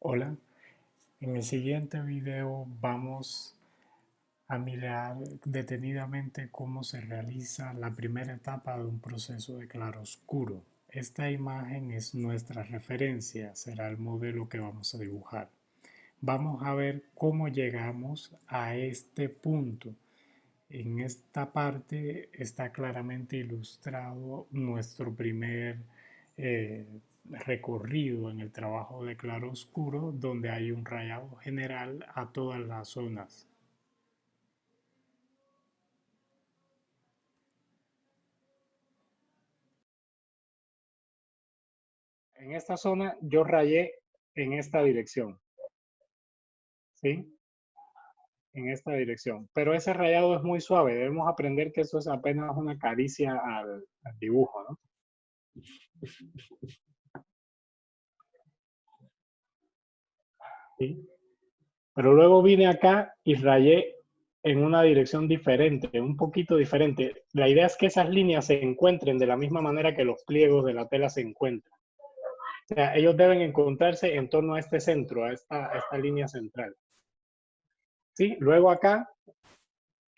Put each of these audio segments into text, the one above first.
Hola, en el siguiente video vamos a mirar detenidamente cómo se realiza la primera etapa de un proceso de claroscuro. Esta imagen es nuestra referencia, será el modelo que vamos a dibujar. Vamos a ver cómo llegamos a este punto. En esta parte está claramente ilustrado nuestro primer eh, recorrido en el trabajo de claroscuro, donde hay un rayado general a todas las zonas. En esta zona yo rayé en esta dirección, ¿sí? En esta dirección. Pero ese rayado es muy suave. Debemos aprender que eso es apenas una caricia al dibujo, ¿no? ¿Sí? Pero luego vine acá y rayé en una dirección diferente, un poquito diferente. La idea es que esas líneas se encuentren de la misma manera que los pliegos de la tela se encuentran. O sea, ellos deben encontrarse en torno a este centro, a esta línea central. ¿Sí? Luego acá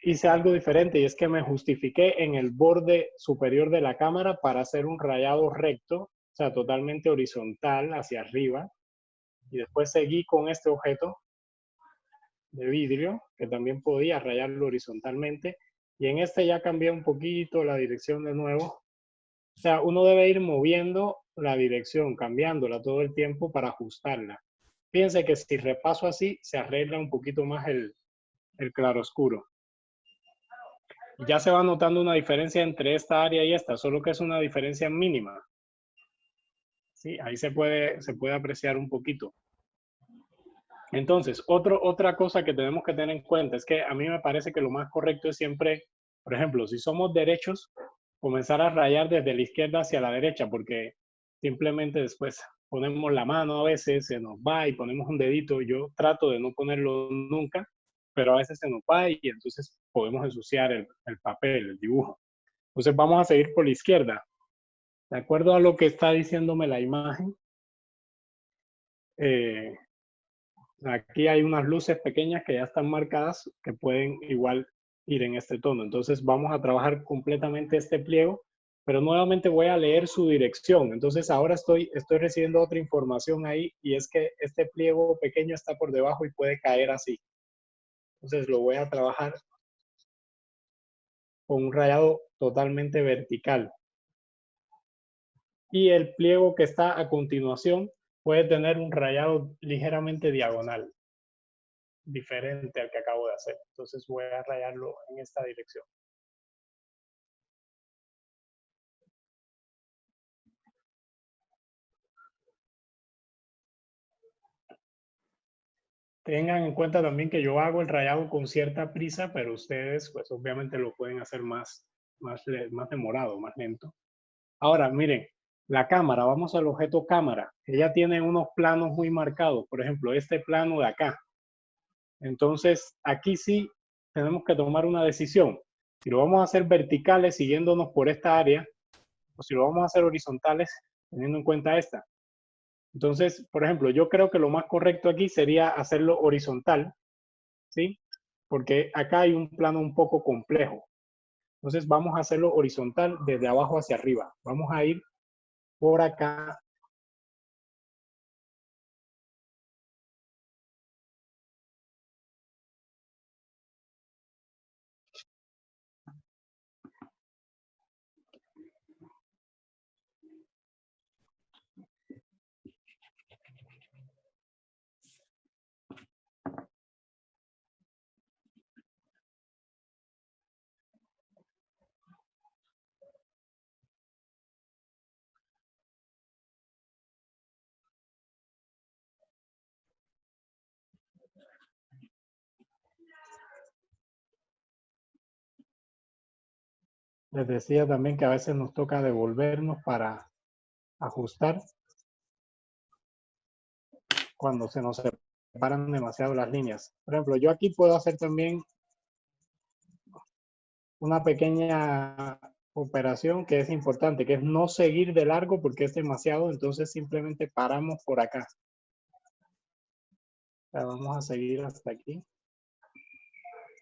hice algo diferente y es que me justifiqué en el borde superior de la cámara para hacer un rayado recto, o sea, totalmente horizontal hacia arriba. Y después seguí con este objeto de vidrio, que también podía rayarlo horizontalmente. Y en este ya cambié un poquito la dirección de nuevo. O sea, uno debe ir moviendo la dirección, cambiándola todo el tiempo para ajustarla. Fíjense que si repaso así, se arregla un poquito más el claroscuro. Ya se va notando una diferencia entre esta área y esta, solo que es una diferencia mínima. Sí, ahí se puede apreciar un poquito. Entonces, otra cosa que tenemos que tener en cuenta es que a mí me parece que lo más correcto es siempre, por ejemplo, si somos derechos, comenzar a rayar desde la izquierda hacia la derecha, porque simplemente después ponemos la mano a veces, se nos va y ponemos un dedito. Yo trato de no ponerlo nunca, pero a veces se nos va y entonces podemos ensuciar el papel, el dibujo. Entonces vamos a seguir por la izquierda. De acuerdo a lo que está diciéndome la imagen, eh, aquí hay unas luces pequeñas que ya están marcadas que pueden igual ir en este tono. Entonces vamos a trabajar completamente este pliego, pero nuevamente voy a leer su dirección. Entonces ahora estoy recibiendo otra información ahí y es que este pliego pequeño está por debajo y puede caer así. Entonces lo voy a trabajar con un rayado totalmente vertical. Y el pliego que está a continuación puede tener un rayado ligeramente diagonal, diferente al que acabo de hacer. Entonces voy a rayarlo en esta dirección. Tengan en cuenta también que yo hago el rayado con cierta prisa, pero ustedes pues obviamente lo pueden hacer más demorado, más lento. Ahora, miren, la cámara, vamos al objeto cámara. Ella tiene unos planos muy marcados, por ejemplo, este plano de acá. Entonces, aquí sí tenemos que tomar una decisión. Si lo vamos a hacer verticales siguiéndonos por esta área, o si lo vamos a hacer horizontales teniendo en cuenta esta. Entonces, por ejemplo, yo creo que lo más correcto aquí sería hacerlo horizontal, ¿sí? Porque acá hay un plano un poco complejo. Entonces vamos a hacerlo horizontal desde abajo hacia arriba. Vamos a ir por acá. Les decía también que a veces nos toca devolvernos para ajustar cuando se nos separan demasiado las líneas. Por ejemplo, yo aquí puedo hacer también una pequeña operación que es importante, que es no seguir de largo porque es demasiado, entonces simplemente paramos por acá. sea, vamos a seguir hasta aquí.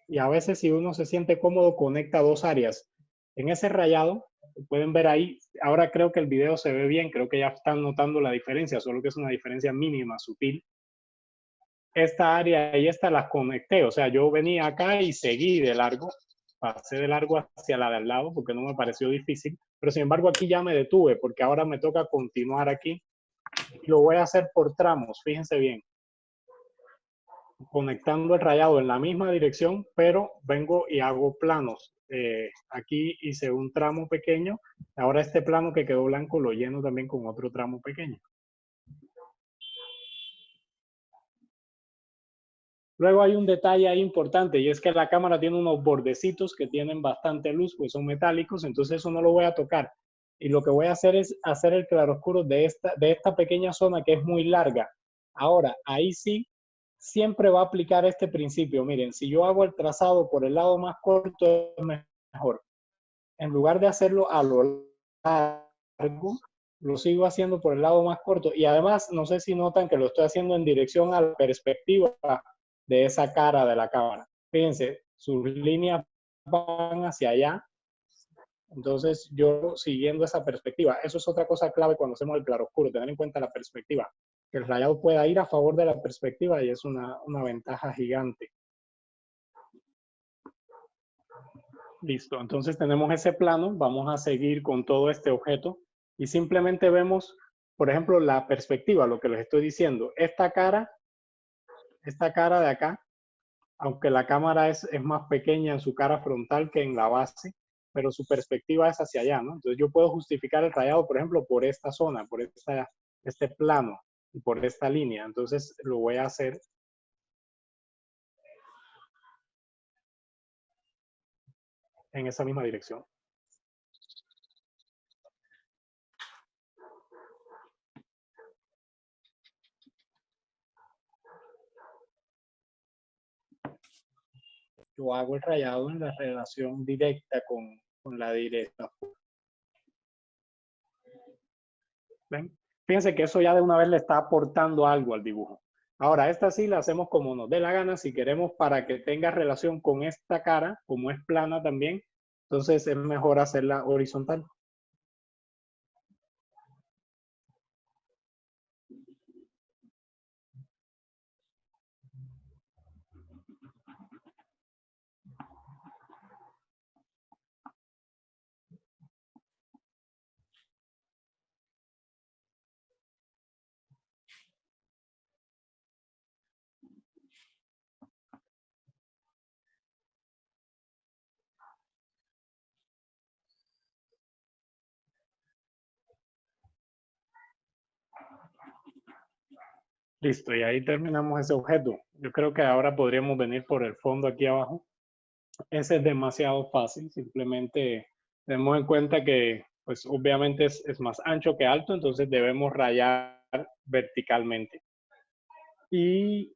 Y a veces si uno se siente cómodo, conecta dos áreas. En ese rayado, pueden ver ahí, ahora creo que el video se ve bien, creo que ya están notando la diferencia, solo que es una diferencia mínima, sutil. Esta área y esta las conecté, o sea, yo venía acá y seguí de largo, pasé de largo hacia la de al lado porque no me pareció difícil, pero sin embargo aquí ya me detuve porque ahora me toca continuar aquí y lo voy a hacer por tramos, fíjense bien, conectando el rayado en la misma dirección, pero vengo y hago planos. Aquí hice un tramo pequeño, ahora este plano que quedó blanco lo lleno también con otro tramo pequeño. Luego hay un detalle ahí importante y es que la cámara tiene unos bordecitos que tienen bastante luz, pues son metálicos, entonces eso no lo voy a tocar. Y lo que voy a hacer es hacer el claroscuro de esta pequeña zona que es muy larga. Ahora, ahí sí, siempre va a aplicar este principio. Miren, si yo hago el trazado por el lado más corto es mejor. En lugar de hacerlo a lo largo, lo sigo haciendo por el lado más corto. Y además, no sé si notan que lo estoy haciendo en dirección a la perspectiva de esa cara de la cámara. Fíjense, sus líneas van hacia allá. Entonces, yo siguiendo esa perspectiva. Eso es otra cosa clave cuando hacemos el claroscuro, tener en cuenta la perspectiva. Que el rayado pueda ir a favor de la perspectiva y es una ventaja gigante. Listo, entonces tenemos ese plano, vamos a seguir con todo este objeto y simplemente vemos, por ejemplo, la perspectiva, lo que les estoy diciendo. Esta cara de acá, aunque la cámara es más pequeña en su cara frontal que en la base, pero su perspectiva es hacia allá, ¿no? Entonces yo puedo justificar el rayado, por ejemplo, por esta zona, por este plano y por esta línea. Entonces lo voy a hacer en esa misma dirección. Yo hago el rayado en la relación directa con la directa. ¿Ven? Fíjense que eso ya de una vez le está aportando algo al dibujo. Ahora, esta sí la hacemos como nos dé la gana. Si queremos para que tenga relación con esta cara, como es plana también, entonces es mejor hacerla horizontal. Listo, y ahí terminamos ese objeto. Yo creo que ahora podríamos venir por el fondo aquí abajo. Ese es demasiado fácil, simplemente tenemos en cuenta que pues obviamente es más ancho que alto, entonces debemos rayar verticalmente. Y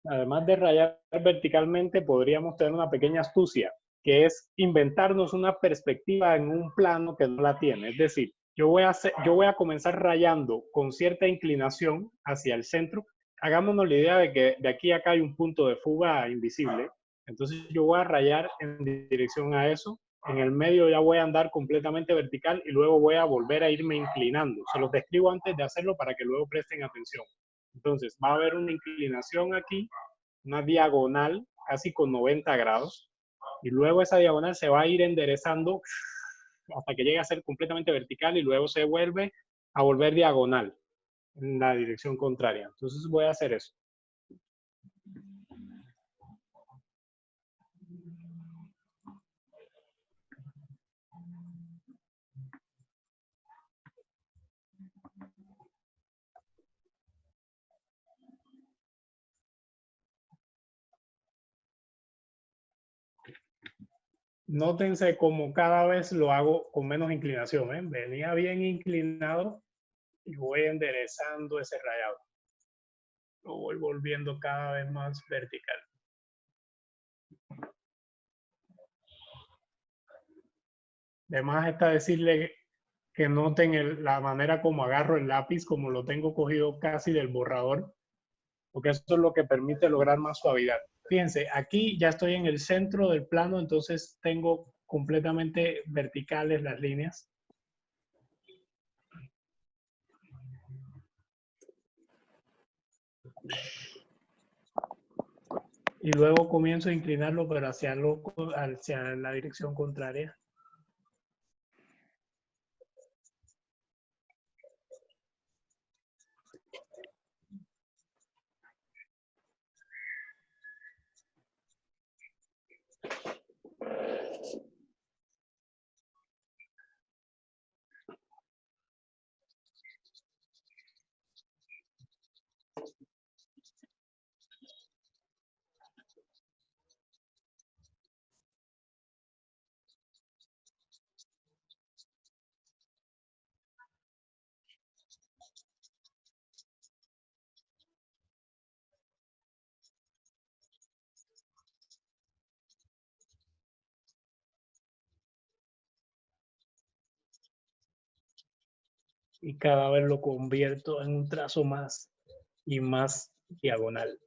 además de rayar verticalmente, podríamos tener una pequeña astucia, que es inventarnos una perspectiva en un plano que no la tiene. Es decir, yo voy a comenzar rayando con cierta inclinación hacia el centro. Hagámonos la idea de que de aquí a acá hay un punto de fuga invisible. Entonces yo voy a rayar en dirección a eso. En el medio ya voy a andar completamente vertical y luego voy a volver a irme inclinando. Se los describo antes de hacerlo para que luego presten atención. Entonces va a haber una inclinación aquí, una diagonal casi con 90 grados, y luego esa diagonal se va a ir enderezando hasta que llegue a ser completamente vertical y luego se vuelve a volver diagonal en la dirección contraria. Entonces voy a hacer eso. Nótense como cada vez lo hago con menos inclinación. ¿Eh? Venía bien inclinado y voy enderezando ese rayado. Lo voy volviendo cada vez más vertical. Además está decirle que noten la manera como agarro el lápiz, como lo tengo cogido casi del borrador. porque eso es lo que permite lograr más suavidad. Fíjense, aquí ya estoy en el centro del plano, entonces tengo completamente verticales las líneas. Y luego comienzo a inclinarlo, pero hacia la dirección contraria. Y cada vez lo convierto en un trazo más y más diagonal.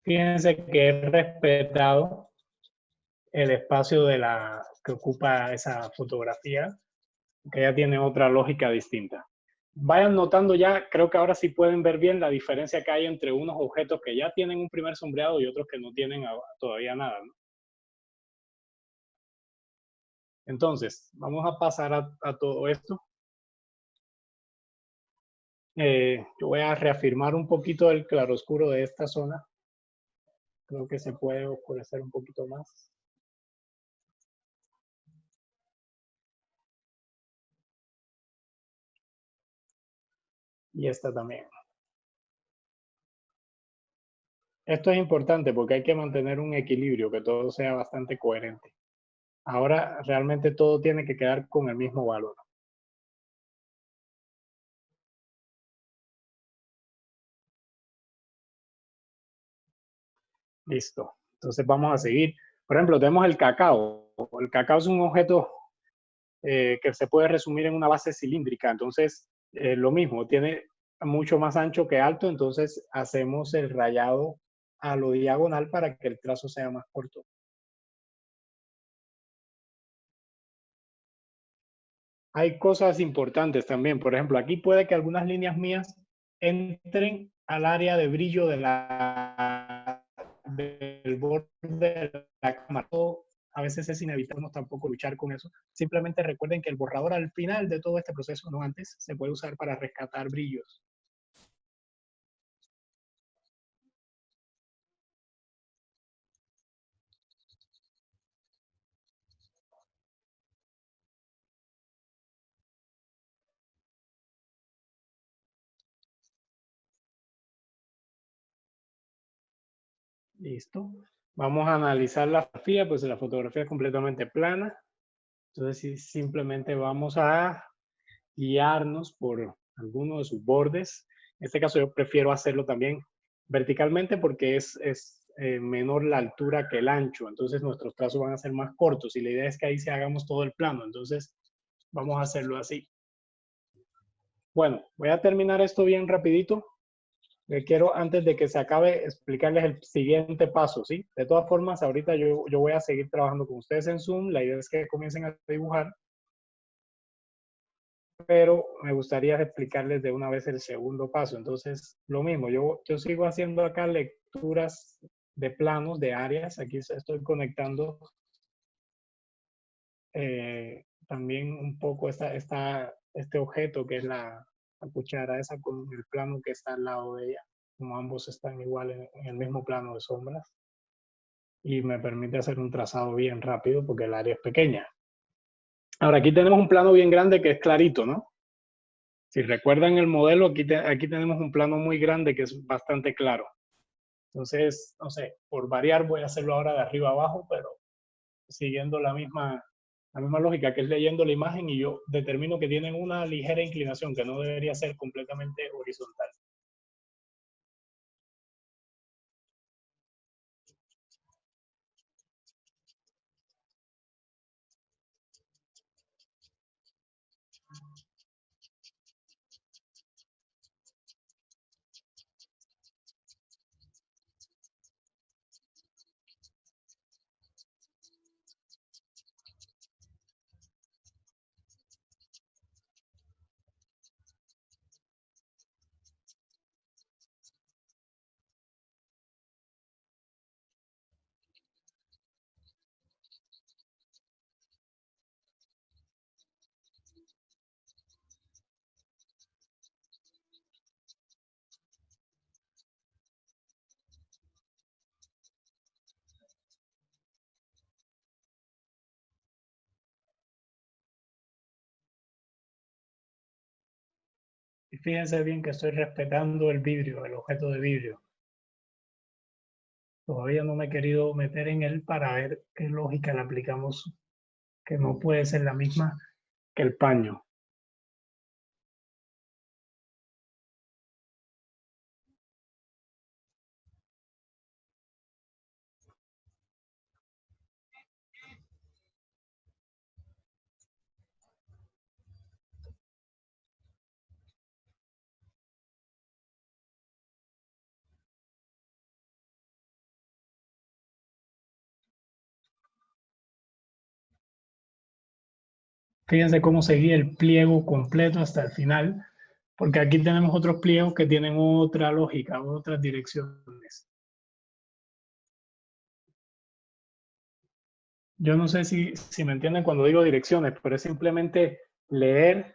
Fíjense que he respetado el espacio que ocupa esa fotografía, que ya tiene otra lógica distinta. Vayan notando ya, creo que ahora sí pueden ver bien la diferencia que hay entre unos objetos que ya tienen un primer sombreado y otros que no tienen todavía nada, ¿no? Entonces, vamos a pasar a todo esto. Yo voy a reafirmar un poquito el claroscuro de esta zona. Creo que se puede oscurecer un poquito más. Y esta también. Esto es importante porque hay que mantener un equilibrio, que todo sea bastante coherente. Ahora realmente todo tiene que quedar con el mismo valor. Listo. Entonces vamos a seguir. Por ejemplo, tenemos el cacao. El cacao es un objeto que se puede resumir en una base cilíndrica. Entonces, lo mismo, tiene mucho más ancho que alto. Entonces, hacemos el rayado a lo diagonal para que el trazo sea más corto. Hay cosas importantes también. Por ejemplo, aquí puede que algunas líneas mías entren al área de brillo del borde de la cámara. A veces es inevitable tampoco luchar con eso. Simplemente recuerden que el borrador al final de todo este proceso, no antes, se puede usar para rescatar brillos. Listo. Vamos a analizar la fotografía, pues la fotografía es completamente plana. Entonces, sí, simplemente vamos a guiarnos por alguno de sus bordes. En este caso yo prefiero hacerlo también verticalmente porque es menor la altura que el ancho, entonces nuestros trazos van a ser más cortos y la idea es que ahí se hagamos todo el plano, entonces vamos a hacerlo así. Bueno, voy a terminar esto bien rapidito. Quiero, antes de que se acabe, explicarles el siguiente paso, ¿sí? De todas formas, ahorita yo voy a seguir trabajando con ustedes en Zoom. La idea es que comiencen a dibujar, pero me gustaría explicarles de una vez el segundo paso. Entonces, lo mismo, yo sigo haciendo acá lecturas de planos, de áreas. Aquí estoy conectando también un poco este objeto que es la cuchara esa con el plano que está al lado de ella, como ambos están igual en el mismo plano de sombras. Y me permite hacer un trazado bien rápido porque el área es pequeña. Ahora, aquí tenemos un plano bien grande que es clarito, ¿no? Si recuerdan el modelo, aquí tenemos un plano muy grande que es bastante claro. Entonces, no sé, por variar voy a hacerlo ahora de arriba abajo, pero siguiendo la misma lógica, que es leyendo la imagen y yo determino que tienen una ligera inclinación, que no debería ser completamente horizontal. Y fíjense bien que estoy respetando el vidrio, el objeto de vidrio. Todavía no me he querido meter en él para ver qué lógica le aplicamos, que no puede ser la misma que el paño. Fíjense cómo seguí el pliego completo hasta el final, porque aquí tenemos otros pliegos que tienen otra lógica, otras direcciones. Yo no sé si me entienden cuando digo direcciones, pero es simplemente leer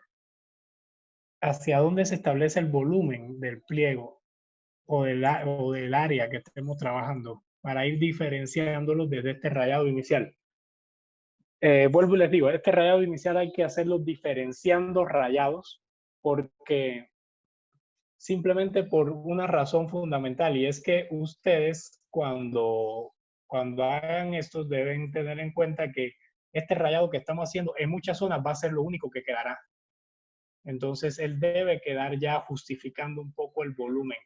hacia dónde se establece el volumen del pliego o del área que estemos trabajando para ir diferenciándolos desde este rayado inicial. Vuelvo y les digo, este rayado inicial hay que hacerlo diferenciando rayados porque simplemente por una razón fundamental, y es que ustedes cuando hagan esto deben tener en cuenta que este rayado que estamos haciendo en muchas zonas va a ser lo único que quedará. Entonces él debe quedar ya justificando un poco el volumen.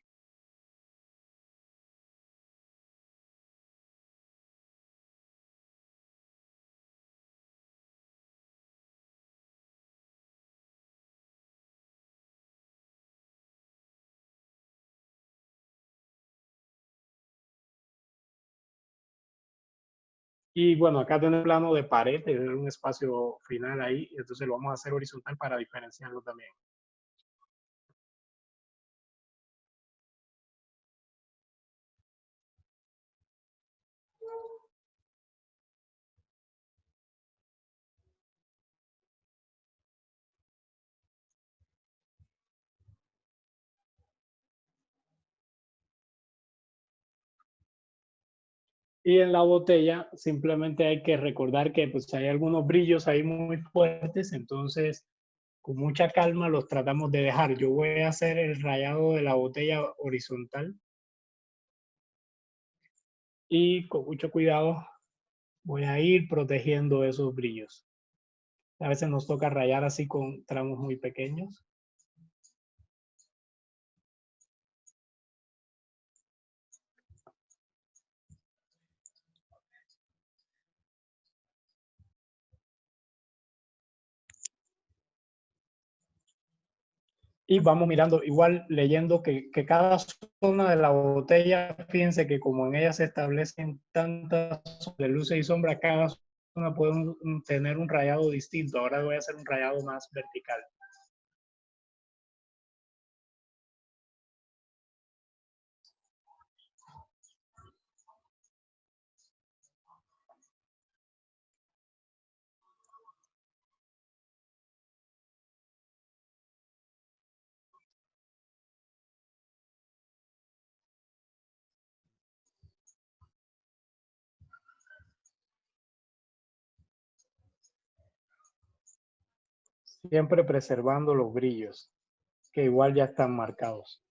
Y bueno, acá tenemos el plano de pared, tener un espacio final ahí, entonces lo vamos a hacer horizontal para diferenciarlo también. Y en la botella simplemente hay que recordar que pues hay algunos brillos ahí muy fuertes, entonces con mucha calma los tratamos de dejar. Yo voy a hacer el rayado de la botella horizontal y con mucho cuidado voy a ir protegiendo esos brillos. A veces nos toca rayar así con tramos muy pequeños. Y vamos mirando, igual leyendo que cada zona de la botella, fíjense que como en ella se establecen tantas de luces y sombras, cada zona puede tener un rayado distinto. Ahora voy a hacer un rayado más vertical. Siempre preservando los brillos, que igual ya están marcados.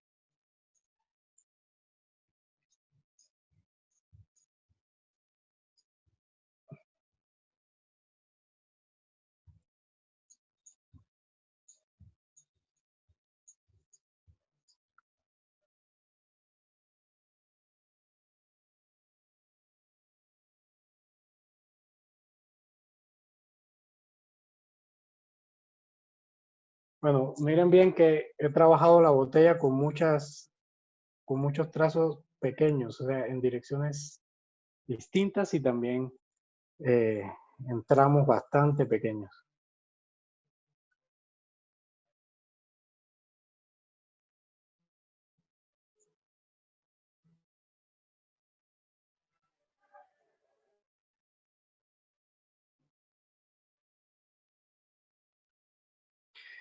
Bueno, miren bien que he trabajado la botella con muchos trazos pequeños, o sea, en direcciones distintas y también eh, en tramos bastante pequeños.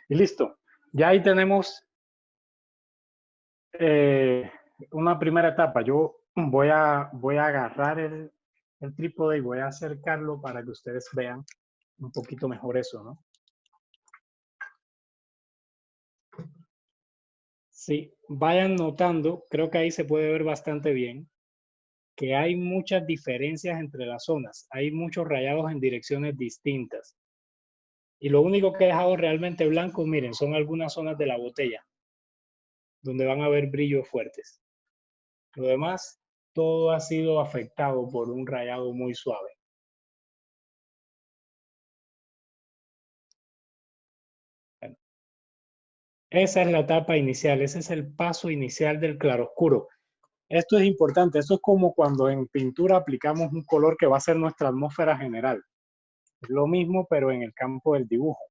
Y listo. Ya ahí tenemos eh, una primera etapa. Yo voy a agarrar el trípode y voy a acercarlo para que ustedes vean un poquito mejor eso, ¿no? Sí, vayan notando, creo que ahí se puede ver bastante bien, que hay muchas diferencias entre las zonas. Hay muchos rayados en direcciones distintas. Y lo único que he dejado realmente blanco, miren, son algunas zonas de la botella, donde van a haber brillos fuertes. Lo demás, todo ha sido afectado por un rayado muy suave. Bueno, esa es la etapa inicial, ese es el paso inicial del claroscuro. Esto es importante, esto es como cuando en pintura aplicamos un color que va a ser nuestra atmósfera general. Es lo mismo, pero en el campo del dibujo.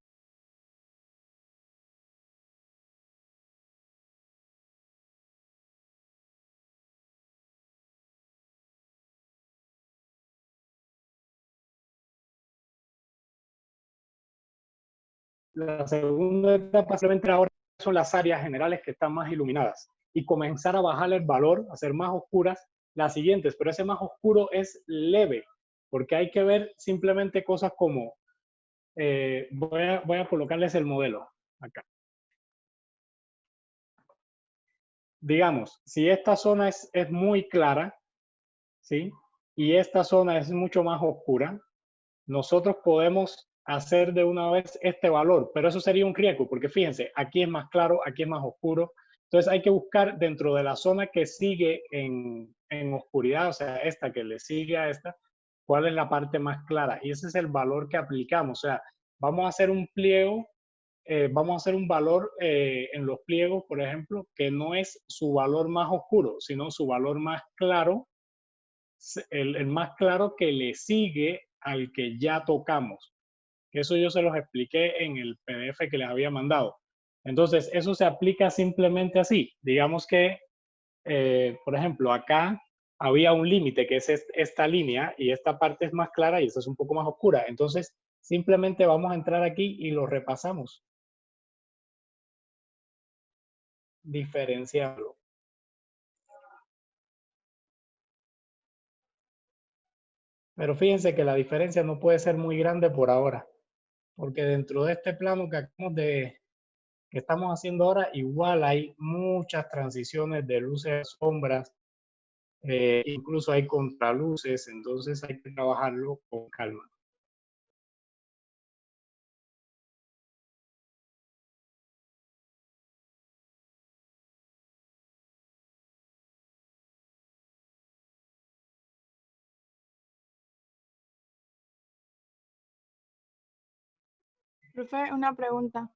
La segunda etapa simplemente ahora son las áreas generales que están más iluminadas y comenzar a bajar el valor, hacer más oscuras las siguientes, pero ese más oscuro es leve, porque hay que ver simplemente cosas como, voy a colocarles el modelo acá. Digamos, si esta zona es muy clara, ¿sí? Y esta zona es mucho más oscura, nosotros podemos hacer de una vez este valor, pero eso sería un riesgo, porque fíjense, aquí es más claro, aquí es más oscuro, entonces hay que buscar dentro de la zona que sigue en oscuridad, o sea, esta que le sigue a esta, cuál es la parte más clara, y ese es el valor que aplicamos, o sea, vamos a hacer un pliego, vamos a hacer un valor en los pliegos, por ejemplo, que no es su valor más oscuro, sino su valor más claro, el más claro que le sigue al que ya tocamos. Eso yo se los expliqué en el PDF que les había mandado. Entonces, eso se aplica simplemente así. Digamos que, por ejemplo, acá había un límite que es esta línea y esta parte es más clara y esta es un poco más oscura. Entonces, simplemente vamos a entrar aquí y lo repasamos, diferenciarlo. Pero fíjense que la diferencia no puede ser muy grande por ahora, porque dentro de este plano que acabamos que estamos haciendo ahora, igual hay muchas transiciones de luces a sombras, incluso hay contraluces, entonces hay que trabajarlo con calma. Profe, una pregunta.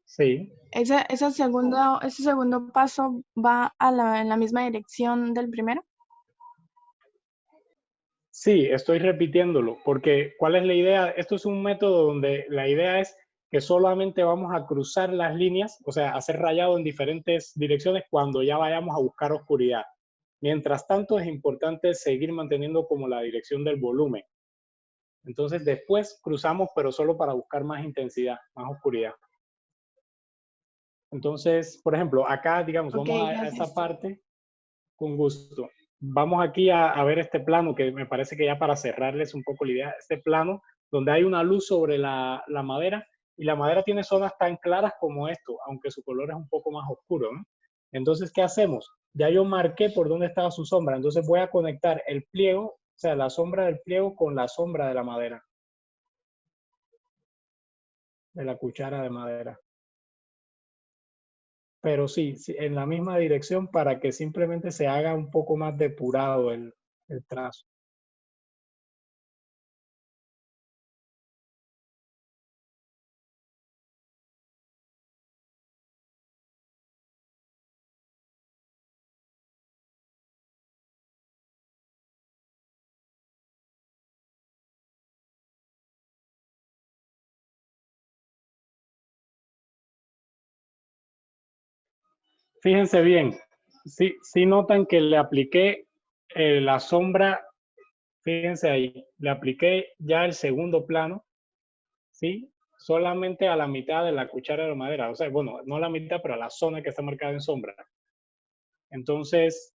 Sí, Ese segundo paso va en la misma dirección del primero. sí, estoy repitiéndolo, porque ¿cuál es la idea? Esto es un método donde la idea es que solamente vamos a cruzar las líneas, o sea, hacer rayado en diferentes direcciones cuando ya vayamos a buscar oscuridad. Mientras tanto, es importante seguir manteniendo como la dirección del volumen. Entonces después cruzamos, pero solo para buscar más intensidad, más oscuridad. Entonces, por ejemplo, acá, digamos, Ok, vamos a esta gracias. parte con gusto. Vamos aquí a ver este plano que me parece que ya para cerrarles un poco la idea, este plano donde hay una luz sobre la madera y la madera tiene zonas tan claras como esto, aunque su color es un poco más oscuro, ¿no? Entonces, ¿qué hacemos? Ya yo marqué por dónde estaba su sombra, entonces voy a conectar el pliego, o sea, la sombra del pliego con la sombra de la madera, de la cuchara de madera. Pero sí, sí, en la misma dirección para que simplemente se haga un poco más depurado el trazo. Fíjense bien, sí, sí notan que le apliqué la sombra, fíjense ahí, le apliqué ya el segundo plano, ¿sí? Solamente a la mitad de la cuchara de madera, o sea, bueno, no a la mitad, pero a la zona que está marcada en sombra. Entonces,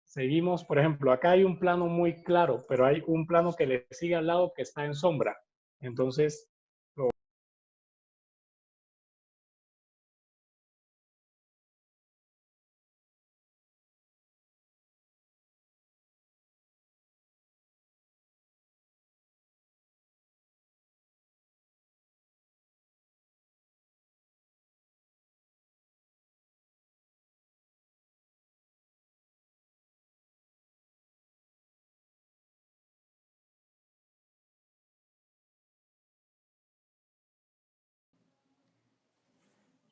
seguimos, por ejemplo, acá hay un plano muy claro, pero hay un plano que le sigue al lado que está en sombra. Entonces,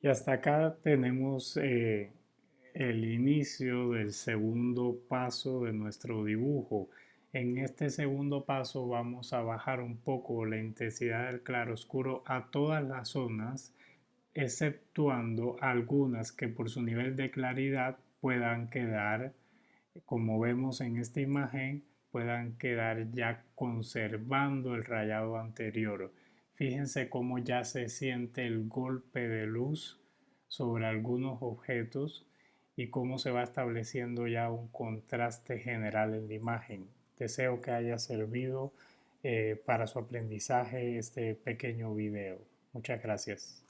Y hasta acá tenemos el inicio del segundo paso de nuestro dibujo. En este segundo paso vamos a bajar un poco la intensidad del claroscuro a todas las zonas, exceptuando algunas que por su nivel de claridad puedan quedar, como vemos en esta imagen, puedan quedar ya conservando el rayado anterior. Fíjense cómo ya se siente el golpe de luz sobre algunos objetos y cómo se va estableciendo ya un contraste general en la imagen. Deseo que haya servido para su aprendizaje este pequeño video. Muchas gracias.